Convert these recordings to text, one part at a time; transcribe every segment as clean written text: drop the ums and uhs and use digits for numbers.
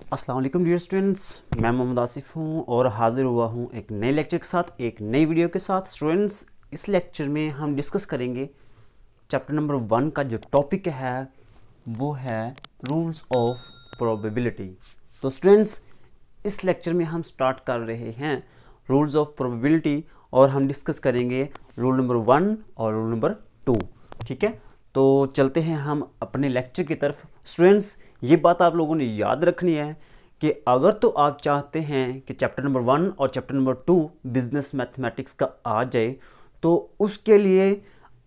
अस्सलाम वालेकुम dear students, मैं मोहम्मद आसिफ हूँ और हाज़िर हुआ हूँ एक नए लेक्चर के साथ, एक नई वीडियो के साथ। स्टूडेंट्स, इस लेक्चर में हम डिस्कस करेंगे चैप्टर नंबर 1 का जो टॉपिक है वो है रूल्स ऑफ प्रोबेबिलिटी। तो स्टूडेंट्स, इस लेक्चर में हम स्टार्ट कर रहे हैं रूल्स ऑफ प्रोबेबिलिटी और हम डिस्कस करेंगे रूल नंबर 1 और रूल नंबर 2। ठीक है, तो चलते हैं हम अपने लेक्चर की तरफ। स्टूडेंट्स, ये बात आप लोगों ने याद रखनी है कि अगर तो आप चाहते हैं कि चैप्टर नंबर 1 और चैप्टर नंबर 2 बिजनेस मैथमेटिक्स का आ जाए, तो उसके लिए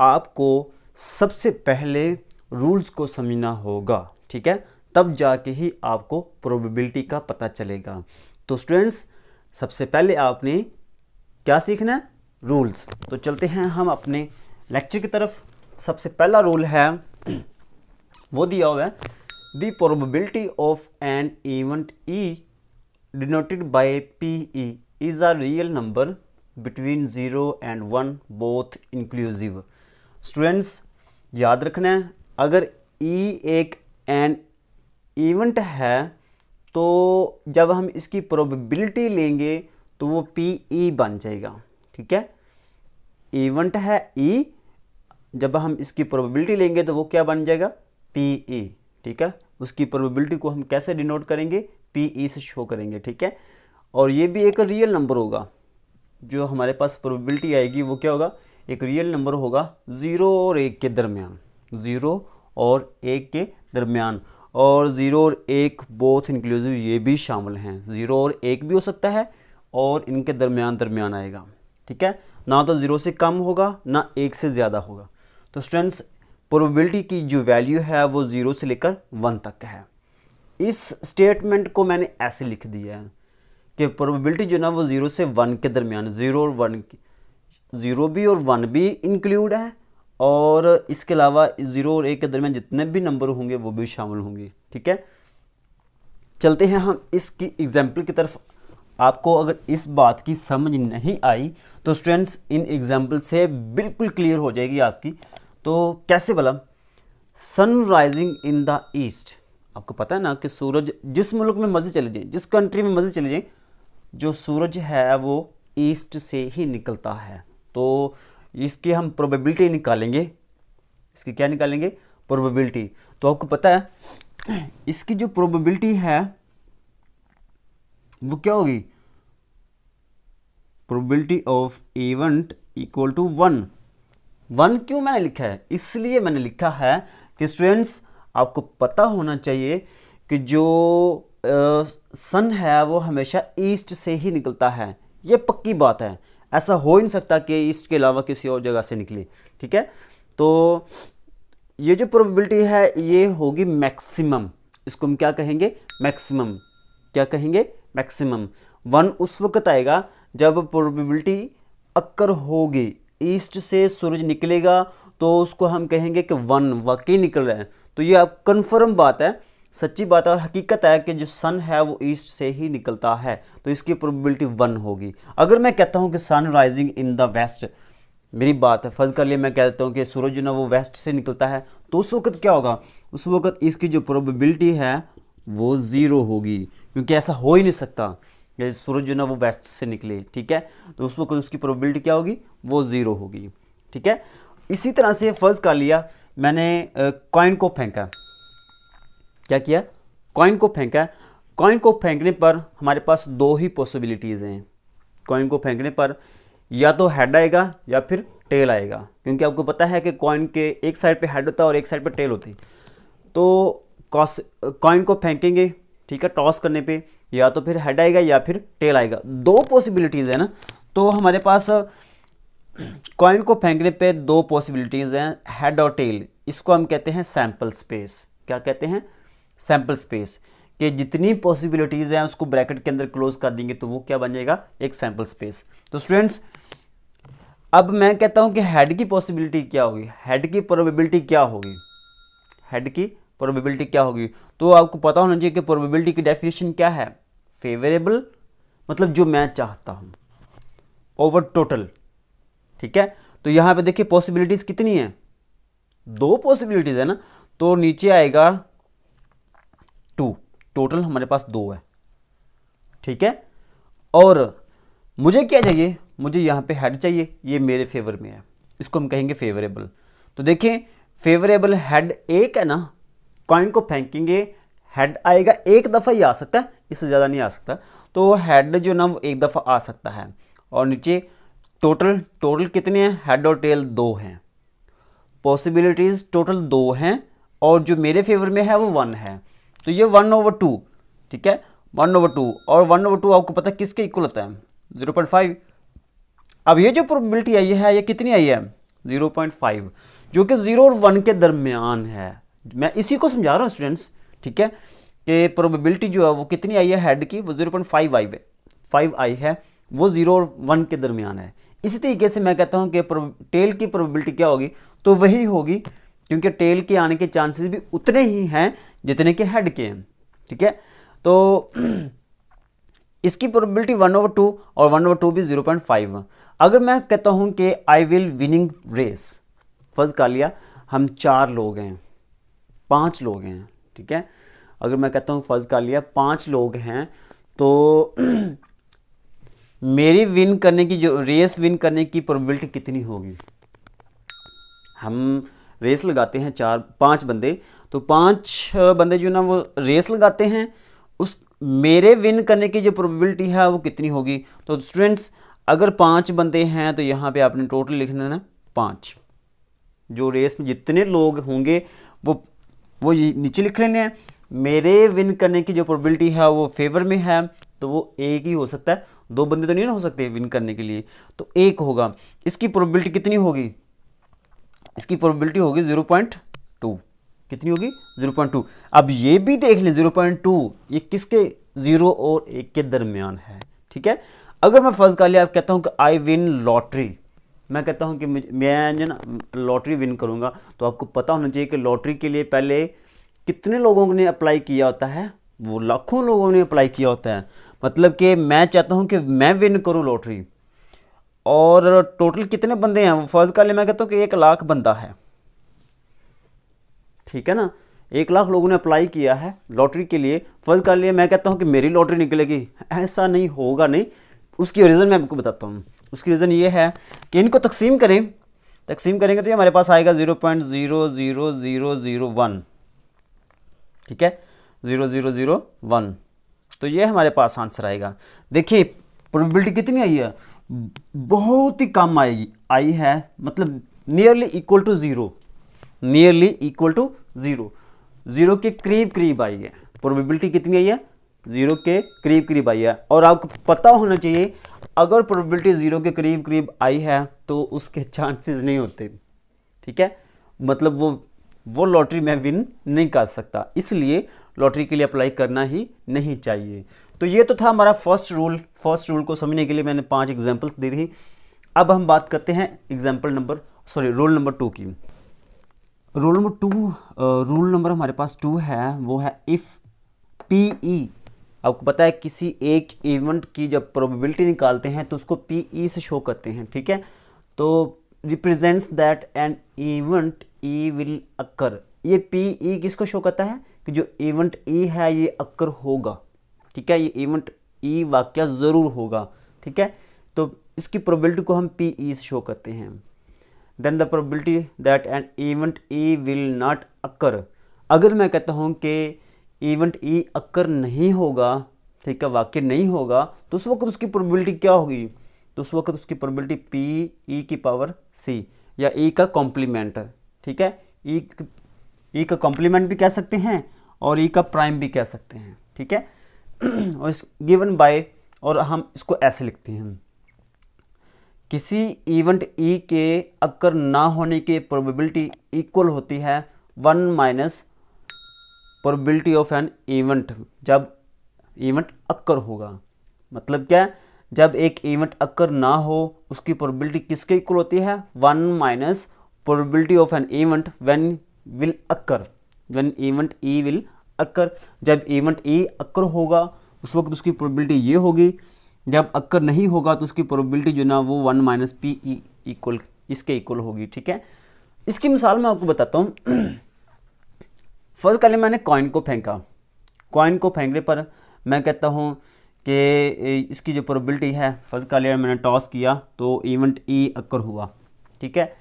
आपको सबसे पहले रूल्स को समझना होगा। ठीक है, तब जाके ही आपको प्रोबेबिलिटी का पता चलेगा। तो स्टूडेंट्स, सबसे पहले आपने क्या सीखना है? रूल्स। तो चलते हैं हम अपने लेक्चर की तरफ। सबसे पहला रूल है वो दिया हुआ है, the probability of an event E denoted by P E is a real number between 0 and 1 both inclusive. Students, याद रखना है, अगर ई एक एन इवेंट है तो जब हम इसकी प्रोबेबिलिटी लेंगे तो वो पी ई बन जाएगा। ठीक है, इवेंट है ई, जब हम इसकी प्रोबेबिलिटी लेंगे तो वो क्या बन जाएगा? P E. ठीक है, उसकी प्रोबेबिलिटी को हम कैसे डिनोट करेंगे? पी ई से शो करेंगे। ठीक है, और ये भी एक रियल नंबर होगा। जो हमारे पास प्रोबेबिलिटी आएगी वो क्या होगा? एक रियल नंबर होगा 0 और 1 के दरमियान। 0 और 1 के दरमियान, और 0 और 1 बोथ इंक्लूसिव ये भी शामिल हैं। 0 और 1 भी हो सकता है और इनके दरमियान आएगा। ठीक है, ना तो 0 से कम होगा ना 1 से ज़्यादा होगा। तो स्टूडेंट्स, प्रोबेबिलिटी की जो वैल्यू है वो 0 से लेकर 1 तक है। इस स्टेटमेंट को मैंने ऐसे लिख दिया है कि प्रोबेबिलिटी जो ना वो 0 से 1 के दरमियान, 0 और 1, 0 भी और 1 भी इंक्लूड है, और इसके अलावा 0 और 1 के दरमियान जितने भी नंबर होंगे वो भी शामिल होंगे। ठीक है, चलते हैं हम इसकी एग्जाम्पल की तरफ। आपको अगर इस बात की समझ नहीं आई तो स्टूडेंट्स, इन एग्जाम्पल से बिल्कुल क्लियर हो जाएगी आपकी। तो कैसे भला? Sun rising in the east. आपको पता है ना कि सूरज जिस मुल्क में मर्जी चले जाए, जिस कंट्री में मर्जी चले जाए, जो सूरज है वो ईस्ट से ही निकलता है। तो इसकी हम प्रोबेबिलिटी निकालेंगे। इसकी क्या निकालेंगे? प्रोबेबिलिटी। तो आपको पता है इसकी जो प्रोबेबिलिटी है वो क्या होगी? Probability of event equal to 1। 1 क्यों मैंने लिखा है? इसलिए मैंने लिखा है कि स्टूडेंट्स, आपको पता होना चाहिए कि जो सन है वो हमेशा ईस्ट से ही निकलता है। ये पक्की बात है, ऐसा हो ही नहीं सकता कि ईस्ट के अलावा किसी और जगह से निकले। ठीक है, तो ये जो प्रोबेबिलिटी है ये होगी मैक्सिमम। इसको हम क्या कहेंगे? मैक्सिमम। क्या कहेंगे? मैक्सिमम। 1 उस वक्त आएगा जब प्रोबेबिलिटी अक्कर होगी, ईस्ट से सूरज निकलेगा तो उसको हम कहेंगे कि 1 वाकई निकल रहा है। तो ये अब कन्फर्म बात है, सच्ची बात है और हकीकत है कि जो सन है वो ईस्ट से ही निकलता है, तो इसकी प्रोबेबिलिटी 1 होगी। अगर मैं कहता हूँ कि sun rising in the west, मेरी बात है, फर्ज कर लिए मैं कहता हूँ कि सूरज जो ना वो वेस्ट से निकलता है, तो उस वक्त क्या होगा? उस वक्त इसकी जो प्रोबेबिलिटी है वो 0 होगी, क्योंकि ऐसा हो ही नहीं सकता कि सूरज जो ना वो वेस्ट से निकले। ठीक है, तो उस वक्त उसकी प्रोबेबिलिटी क्या होगी? वो 0 होगी। ठीक है, इसी तरह से फर्ज कर लिया मैंने कॉइन को फेंका। क्या किया? कॉइन को फेंका। कॉइन को फेंकने पर हमारे पास 2 ही पॉसिबिलिटीज़ हैं। कॉइन को फेंकने पर या तो हेड आएगा या फिर टेल आएगा, क्योंकि आपको पता है कि कॉइन के एक साइड पे हेड होता है और एक साइड पे टेल होती है। तो कॉइन को फेंकेंगे, ठीक है, टॉस करने पे या तो फिर हेड आएगा या फिर टेल आएगा। 2 पॉसिबिलिटीज़ है ना, तो हमारे पास कॉइन को फेंकने पे 2 पॉसिबिलिटीज़ हैं, हेड और टेल। इसको हम कहते हैं सैंपल स्पेस। क्या कहते हैं? Sample space. कि जितनी पॉसिबिलिटीज़ हैं उसको ब्रैकेट के अंदर क्लोज कर देंगे तो वो क्या बन जाएगा? एक सैंपल स्पेस। तो स्टूडेंट्स, अब मैं कहता हूं कि हेड की पॉसिबिलिटी क्या होगी? हेड की प्रोबेबिलिटी क्या होगी? हेड की प्रोबेबिलिटी क्या होगी? तो आपको पता होना चाहिए कि प्रोबेबिलिटी की डेफिनेशन क्या है? फेवरेबल, मतलब जो मैं चाहता हूं, ओवर टोटल। ठीक है, तो यहां पे देखिए पॉसिबिलिटीज कितनी है? 2 पॉसिबिलिटीज है ना, तो नीचे आएगा 2। टोटल हमारे पास 2 है, ठीक है। और मुझे क्या चाहिए, मुझे यहाँ पे हेड चाहिए, ये मेरे फेवर में है, इसको हम कहेंगे फेवरेबल। तो देखें फेवरेबल हेड 1 है ना, कॉइन को फेंकेंगे हेड आएगा, एक दफ़ा ही आ सकता है, इससे ज़्यादा नहीं आ सकता। तो हेड जो ना वो एक दफ़ा आ सकता है। और नीचे टोटल कितने हैं, हेड और टेल 2 हैं, पॉसिबिलिटीज़ टोटल 2 हैं, और जो मेरे फेवर में है वो 1 है। तो ये 1/2, ठीक है, 1/2। और 1/2 आपको पता है किसके इक्वल होता है, 0.5। अब ये जो प्रोबेबिलिटी आई है ये कितनी आई है, 0.5, जो कि 0 और 1 के दरमियान है। मैं इसी को समझा रहा हूँ स्टूडेंट्स, ठीक है, कि प्रोबेबिलिटी जो है वो कितनी आई है हेड की, वो 0.5 आई है, 5 आई है, वो 0 और 1 के दरमियान है। इसी तरीके से मैं कहता हूँ कि टेल की प्रोबेबिलिटी क्या होगी, तो वही होगी, क्योंकि टेल के आने के चांसेस भी उतने ही हैं जितने के हेड के हैं, ठीक है। तो इसकी प्रोबेबिलिटी 1/2 और 1/2 भी 0.5। अगर मैं कहता हूँ कि आई विल विनिंग रेस, फर्ज कर लिया हम 4 लोग हैं, 5 लोग हैं, ठीक है। अगर मैं कहता हूँ फर्ज कर लिया 5 लोग हैं, तो मेरी विन करने की, जो रेस विन करने की प्रोबेबिलिटी कितनी होगी। हम रेस लगाते हैं 5 बंदे, तो 5 बंदे जो ना वो रेस लगाते हैं, उस मेरे विन करने की जो प्रोबेबिलिटी है वो कितनी होगी। तो स्टूडेंट्स अगर 5 बंदे हैं तो यहाँ पे आपने टोटल लिखना है 5, जो रेस में जितने लोग होंगे वो नीचे लिख लेने हैं। मेरे विन करने की जो प्रोबेबिलिटी है वो फेवर में है, तो वो एक ही हो सकता है, 2 बंदे तो नहीं ना हो सकते विन करने के लिए, तो 1 होगा। इसकी प्रोबेबिलिटी कितनी होगी, इसकी प्रोबेबिलिटी होगी 0.2। कितनी होगी, 0.2। अब ये भी देख लें 0.2 ये किसके, 0 और 1 के दरमियान है, ठीक है। अगर मैं फर्ज कर लिया आप कहता हूँ कि आई विन लॉटरी, मैं कहता हूँ कि मैं जो ना लॉटरी विन करूँगा, तो आपको पता होना चाहिए कि लॉटरी के लिए पहले कितने लोगों ने अप्लाई किया होता है, वो लाखों लोगों ने अप्लाई किया होता है। मतलब कि मैं चाहता हूँ कि मैं विन करूँ लॉटरी, और टोटल कितने बंदे हैं, वो फर्ज कर ले मैं कहता हूँ कि 1 लाख बंदा है, ठीक है ना, 1 लाख लोगों ने अप्लाई किया है लॉटरी के लिए। फर्ज कर लिए मैं कहता हूँ कि मेरी लॉटरी निकलेगी, ऐसा नहीं होगा, नहीं। उसकी रीज़न मैं आपको बताता हूँ। उसकी रीज़न ये है कि इनको तकसीम करेंगे तो ये हमारे पास आएगा 0.00001, ठीक है, 0001। तो ये हमारे पास आंसर आएगा। देखिए प्रोबेबिलिटी कितनी आई है, बहुत ही कम आई है, मतलब nearly equal to 0, nearly equal to 0, 0 के करीब आई है। प्रोबेबिलिटी कितनी आई है, 0 के करीब आई है। और आपको पता होना चाहिए अगर प्रोबेबिलिटी 0 के करीब आई है तो उसके चांसेस नहीं होते, ठीक है, मतलब वो लॉटरी में विन नहीं कर सकता, इसलिए लॉटरी के लिए अप्लाई करना ही नहीं चाहिए। तो ये तो था हमारा फर्स्ट रूल को समझने के लिए मैंने 5 एग्जांपल्स दी थी। अब हम बात करते हैं रूल नंबर 2 की। रूल नंबर हमारे पास 2 है, वो है इफ़ PE, आपको पता है किसी एक इवेंट की जब प्रोबेबिलिटी निकालते हैं तो उसको PE से शो करते हैं, ठीक है। तो represents that an event E will occur, ये PE किसको शो करता है कि जो इवेंट E है ये अक्कर होगा, ठीक है, ये इवेंट E वाकया ज़रूर होगा, ठीक है। तो इसकी प्रोबेबिलिटी को हम PE से शो करते हैं। Then the probability that an event E will not occur, अगर मैं कहता हूँ कि इवेंट E अक्कर नहीं होगा, ठीक है, वाकई नहीं होगा, तो उस वक्त उसकी प्रोबेबिलिटी क्या होगी, तो उस वक्त उसकी प्रोबेबिलिटी PE की पावर C या E का कॉम्प्लीमेंट, ठीक है, E का कॉम्प्लीमेंट भी कह सकते हैं और E का प्राइम भी कह सकते हैं, ठीक है। और इस गिवन बाय, और हम इसको ऐसे लिखते हैं, किसी इवेंट E के अक्कर ना होने की प्रोबेबिलिटी इक्वल होती है 1 minus probability of an event, जब इवेंट अक्कर होगा। मतलब क्या, जब एक इवेंट अक्कर ना हो उसकी प्रोबेबिलिटी किसके इक्वल होती है, 1 minus probability of an event when will occur, when event E will occur. जब इवेंट E अक्कर होगा उस वक्त उसकी प्रोबेबिलिटी ये होगी, जब अक्कर नहीं होगा तो उसकी प्रोबेबिलिटी जो ना वो 1 माइनस PE इक्वल इसके इक्वल होगी, ठीक है। इसकी मिसाल मैं आपको बताता हूँ। फर्स्ट पहले मैंने कॉइन को फेंका, कॉइन को फेंकने पर मैं कहता हूँ कि इसकी जो प्रोबेबिलिटी है, फर्स्ट का लेयर मैंने टॉस किया तो इवेंट ई अकर हुआ, ठीक है।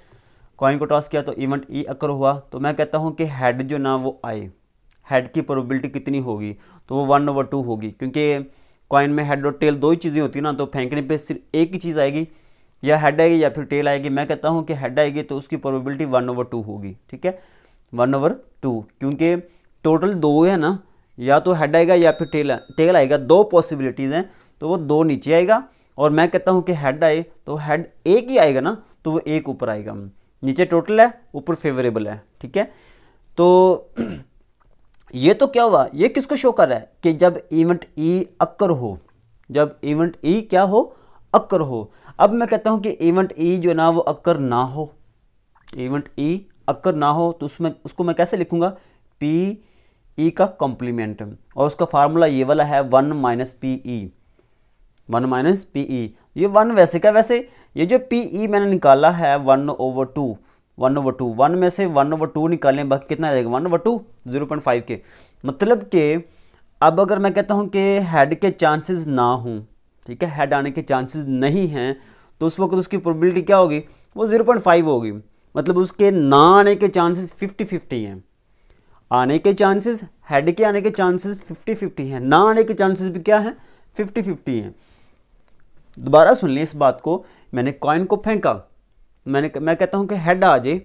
कॉइन को टॉस किया तो इवेंट ई अकर हुआ, तो मैं कहता हूँ कि हेड जो ना वो आए, हेड की प्रोबेबिलिटी कितनी होगी, तो वो 1/2 होगी, क्योंकि कॉइन में हेड और टेल दो ही चीज़ें होती हैं ना, तो फेंकने पे सिर्फ एक ही चीज़ आएगी, या हेड आएगी या फिर टेल आएगी। मैं कहता हूँ कि हेड आएगी तो उसकी प्रोबेबिलिटी 1/2 होगी, ठीक है, 1/2, क्योंकि टोटल दो है ना, या तो हेड आएगा या फिर टेल आएगा, दो पॉसिबिलिटीज़ हैं, तो वो दो नीचे आएगा। और मैं कहता हूँ कि हेड आए तो हेड एक ही आएगा ना, तो वो एक ऊपर आएगा, नीचे टोटल है, ऊपर फेवरेबल है, ठीक है। तो ये तो क्या हुआ, ये किसको शो कर रहा है कि जब इवेंट ई अक्कर हो, जब इवेंट ई क्या हो, अक्कर हो। अब मैं कहता हूं कि इवेंट ई जो ना वो अक्कर ना हो, इवेंट ई अक्कर ना हो, तो उसमें उसको मैं कैसे लिखूंगा, पी ई का कॉम्प्लीमेंट, और उसका फार्मूला ये वाला है 1 - पी ई, 1 - पी ई। ये 1 वैसे का वैसे, ये जो पी ई मैंने निकाला है 1/2, 1/2, 1 में से 1/2 निकालने, बाकी कितना आ जाएगा 1/2, 0.5 के। मतलब कि अब अगर मैं कहता हूँ कि हेड के चांसेस ना हों, ठीक है, हेड आने के चांसेस नहीं हैं, तो उस वक्त उसकी प्रोबेबिलिटी क्या होगी, वो 0.5 होगी। मतलब उसके ना आने के चांसेस 50-50 हैं, आने के चांसेस, हेड के आने के चांसेस 50-50 हैं, ना आने के चांसेस भी क्या हैं, 50-50 हैं। दोबारा सुन लें इस बात को, मैंने कॉइन को फेंका, मैं कहता हूँ कि हेड आ जाए,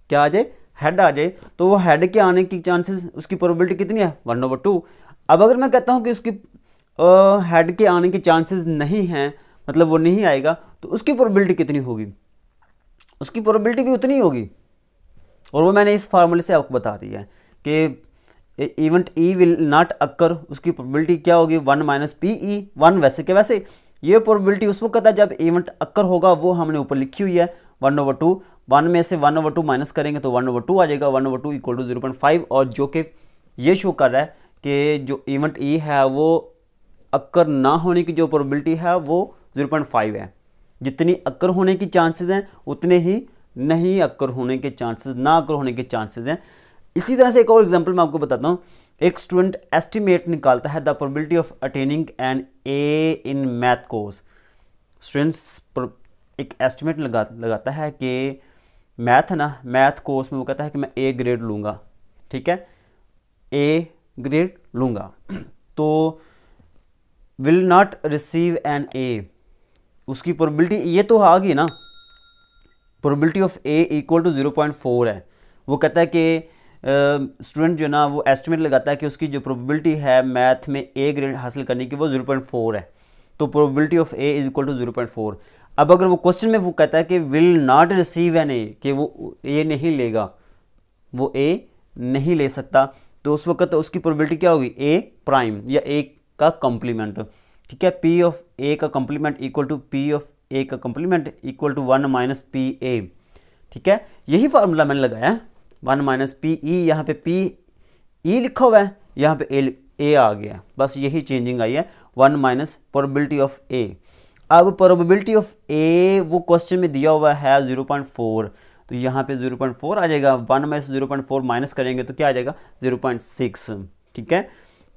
क्या आ जाए, हेड आ जाए, तो वो हेड के आने की चांसेस, उसकी प्रोबेबिलिटी कितनी है, 1/2। अब अगर मैं कहता हूँ कि उसकी हेड के आने के चांसेस नहीं हैं, मतलब वो नहीं आएगा, तो उसकी प्रोबेबिलिटी कितनी होगी, उसकी प्रोबेबिलिटी भी उतनी होगी। और वो मैंने इस फार्मूले से आपको बता दिया है कि event E will not occur, उसकी प्रोबेबिलिटी क्या होगी, 1 - पी ई, 1 वैसे के वैसे। ये प्रोबेबिलिटी उस वक्त है जब इवेंट अक्कर होगा, वो हमने ऊपर लिखी हुई है 1/2, 1 में से 1/2 माइनस करेंगे तो 1/2 आ जाएगा, 1/2 इक्वल टू 0.5, और जो कि ये शो कर रहा है कि जो इवेंट ई है वो अक्कर ना होने की जो प्रोबेबिलिटी है वो 0.5 है। जितनी अक्कर होने की चांसेस हैं उतने ही नहीं अक्कर होने के चांसेस, ना अक्कर होने के चांसेस हैं। इसी तरह से एक और एग्जांपल मैं आपको बताता हूँ। एक स्टूडेंट एस्टिमेट निकालता है the probability of attaining an A in math course. Students एक एस्टिमेट लगाता है कि मैथ है ना, मैथ कोर्स में वो कहता है कि मैं ए ग्रेड लूँगा, ठीक है, ए ग्रेड लूँगा, तो will not receive an A, उसकी प्रोबेबिलिटी ये तो आ गई ना, probability of A equal to 0.4 है। वो कहता है कि स्टूडेंट जो ना वो एस्टिमेट लगाता है कि उसकी जो प्रोबेबिलिटी है मैथ में ए ग्रेड हासिल करने की वो 0.4 है, तो probability of A is equal to 0.4। अब अगर वो क्वेश्चन में वो कहता है कि will not receive an A, कि वो ए नहीं लेगा, वो ए नहीं ले सकता, तो उस वक्त उसकी प्रोबेबिलिटी क्या होगी, ए प्राइम या ए का कॉम्प्लीमेंट, ठीक है, पी ऑफ ए का complement equal to P of A का complement equal to 1 - P A, ठीक है। यही फार्मूला मैंने लगाया, 1 - पी ई, यहाँ पे पी ई लिखा हुआ है, यहाँ पे ए आ गया, बस यही चेंजिंग आई है, 1 - प्रोबेबिलिटी ऑफ ए। अब प्रोबेबिलिटी ऑफ ए वो क्वेश्चन में दिया हुआ है 0.4, तो यहाँ पे 0.4 आ जाएगा, 1 में से 0.4 माइनस करेंगे तो क्या आ जाएगा 0.6, ठीक है।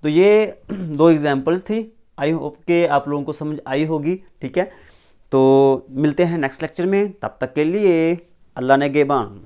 तो ये दो एग्जांपल्स थी, आई होप के आप लोगों को समझ आई होगी, ठीक है। तो मिलते हैं नेक्स्ट लेक्चर में, तब तक के लिए अल्लाह ने गेबान।